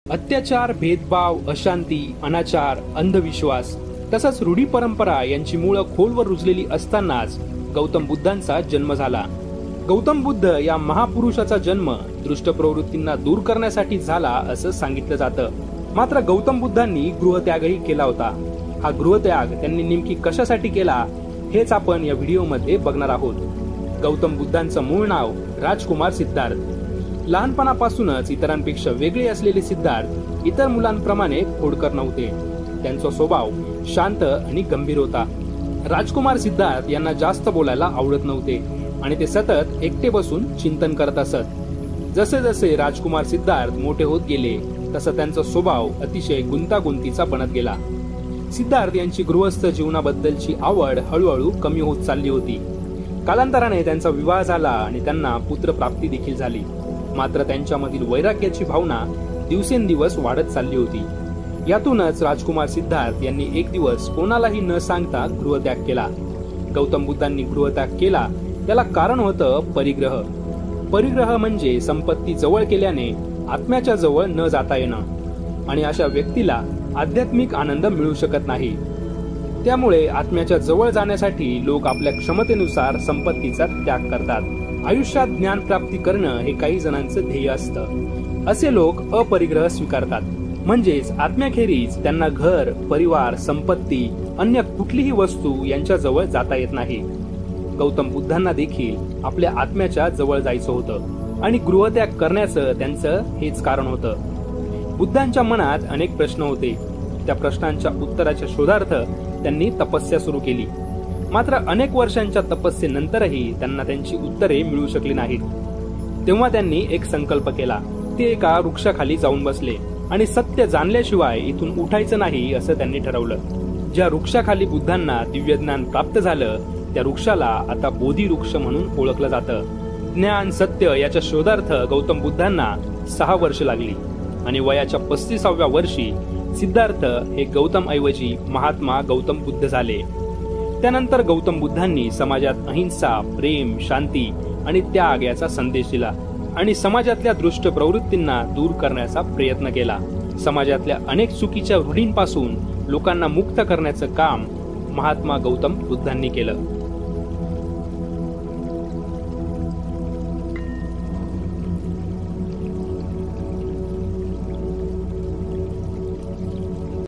अत्याचार, भेदभाव, अशांती, अनाचार, अंधविश्वास तसंच रूढी परंपरा यांची मुळं खोलवर रुजलेली असतानाच गौतम बुद्धांचा जन्म झाला। गौतम बुद्ध या महापुरुषाचा जन्म दुष्ट प्रवृत्तींना दूर करण्यासाठी झाला असं सांगितलं जातं। मात्र गौतम बुद्धांनी गृहत्यागही केला होता। हा गृहत्याग त्यांनी नेमकी कशासाठी केला हेच आपण या व्हिडिओमध्ये बघणार आहोत। गौतम बुद्धांचं मूळ नाव राजकुमार सिद्धार्थ। लहानपणापासूनच इतरांपेक्षा वेगळे असलेले सिद्धार्थ इतर मुलांप्रमाणे खोडकर नव्हते। त्यांचा स्वभाव शांत आणि गंभीर होता। राजकुमार सिद्धार्थ यांना जास्त बोलायला आवडत नव्हते आणि ते सतत एकटे बसून चिंतन करत असत। जसे जसे राजकुमार सिद्धार्थ मोठे होत गेले तसा त्यांचा स्वभाव अतिशय गुंतागुंतीचा बनत गेला। सिद्धार्थ यांची गृहस्थ जीवनाबद्दलची आवड हळूहळू कमी होत चालली होती। कालांतराने त्यांचा विवाह झाला आणि त्यांना पुत्रप्राप्ती देखील झाली। मात्र त्यांच्यामधील वैराग्याची भावना दिवसेंदिवस वाढत चालली होती। यातूनच राजकुमार सिद्धार्थ यांनी एक दिवस कोणालाही न सांगता गृहत्याग केला। गौतम बुद्धांनी गृहत्याग केला त्याला कारण होतं परिग्रह। परिग्रह म्हणजे संपत्ती जवळ केल्याने आत्म्याच्या जवळ न जाता येणं आणि अशा व्यक्तीला आध्यात्मिक आनंद मिळू शकत नाही। त्यामुळे आत्म्याच्या जवळ जाण्यासाठी लोक आपल्या क्षमतेनुसार संपत्तीचा त्याग करतात। आयुष्यात ज्ञान प्राप्ती करणं हे काही जणांचं ध्येय असतं। असे लोक अपरिग्रह स्वीकारतात, म्हणजेच आत्म्याखेरीज त्यांना घर, परिवार, संपत्ती, अन्य कुठलीही वस्तू यांच्या जवळ जाता येत नाही। गौतम बुद्धांना देखील आपल्या आत्म्याच्या जवळ जायचं होतं आणि गृहत्याग करण्याचं त्यांचं हेच कारण होतं। बुद्धांच्या मनात अनेक प्रश्न होते। त्या प्रश्नांच्या उत्तराच्या शोधार्थ त्यांनी तपस्या सुरू केली। मात्र अनेक वर्षांच्या तपस्येनंतरही त्यांना त्यांची उत्तरे मिळू शकली नाहीत। तेव्हा त्यांनी एक संकल्प केला। ते एका वृक्षाखाली जाऊन बसले आणि सत्य जाणल्याशिवाय इथून उठायचं नाही असं त्यांनी ठरवलं। ज्या वृक्षाखाली बुद्धांना दिव्य ज्ञान प्राप्त झालं त्या वृक्षाला आता बोधी वृक्ष म्हणून ओळखलं जातं। ज्ञान, सत्य याच्या शोधार्थ गौतम बुद्धांना 6 वर्ष लागली आणि वयाच्या 35व्या वर्षी सिद्धार्थ हे गौतम ऐवजी महात्मा गौतम बुद्ध झाले। त्यानंतर गौतम बुद्धांनी समाजात अहिंसा, प्रेम, शांती आणि त्याग याचा संदेश दिला आणि समाजातल्या दुष्ट प्रवृत्तींना दूर करण्याचा प्रयत्न केला। समाजातल्या अनेक चुकीच्या रूढींपासून लोकांना मुक्त करण्याचं काम महात्मा गौतम बुद्धांनी केलं।